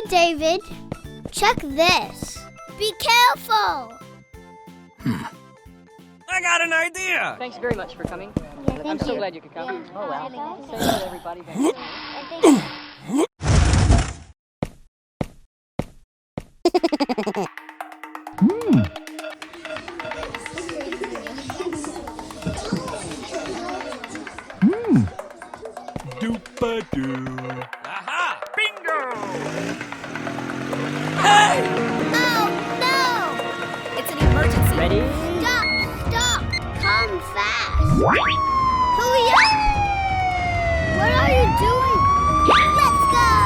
David, check this. Be careful! I got an idea! Thanks very much for coming. Yeah, I'm so glad you could come. Yeah. Oh, wow. Really Say hello to everybody. Doopa-doo. Aha! Bingo! Hey! Oh, no! It's an emergency. Ready? Stop! Come fast! Hurry up! What are you doing? Let's prepare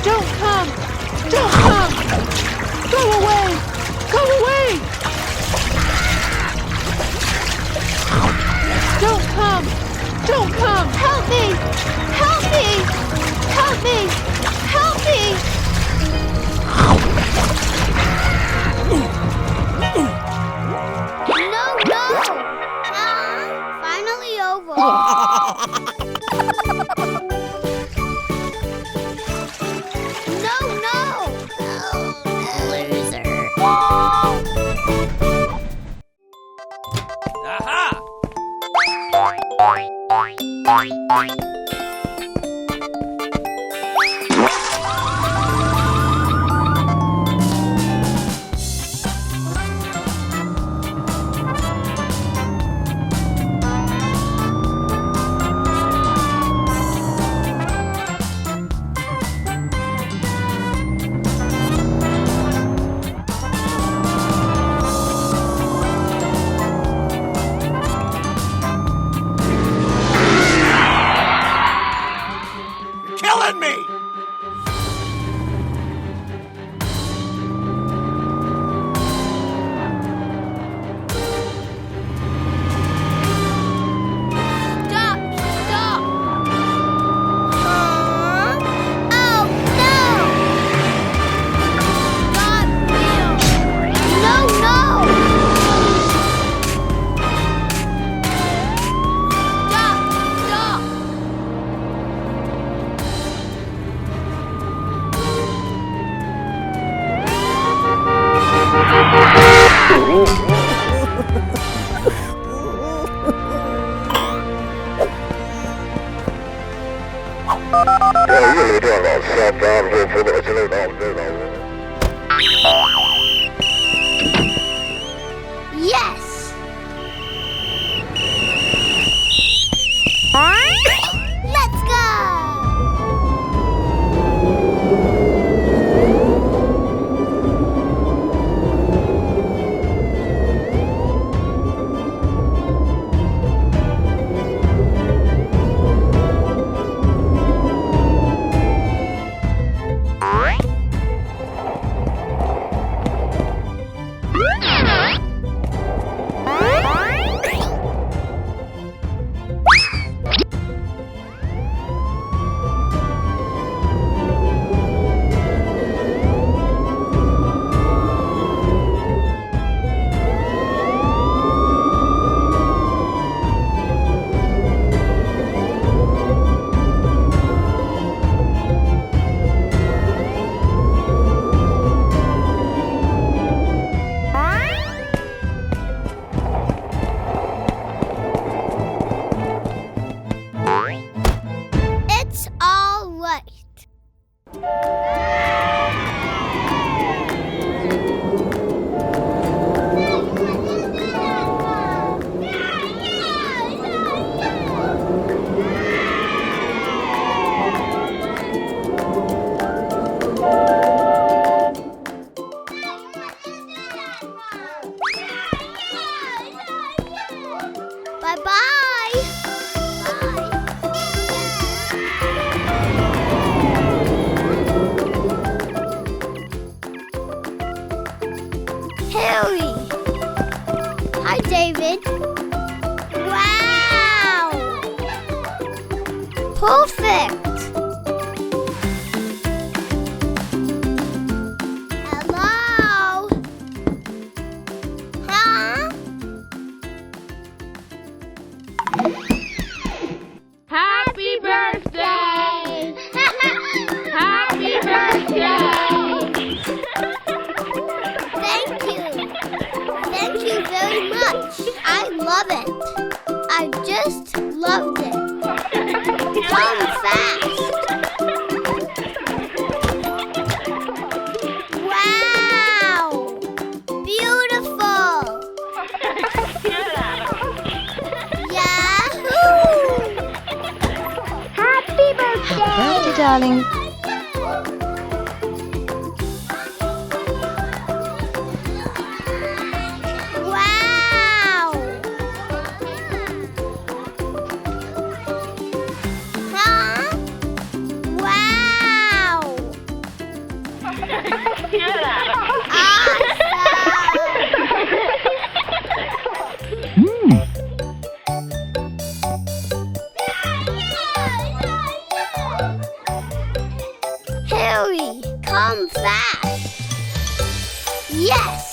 Don't come! Don't come! Go away! Go away! Don't come! Don't come! Help me! Help me! Help me! Help me! No! Finally over. No! Loser. Aha! Yes! Let's go! It's all right. Bye-bye. Harry. Hi, David. Wow. Perfect. Hello. Huh? Happy birthday! Happy birthday! Thank you. Thank you very much. I love it. I just loved it. Come fast. Wow. Beautiful. Yahoo! Happy birthday. Darling. Wow! Huh? Wow! Awesome! Harry, come fast! Yes!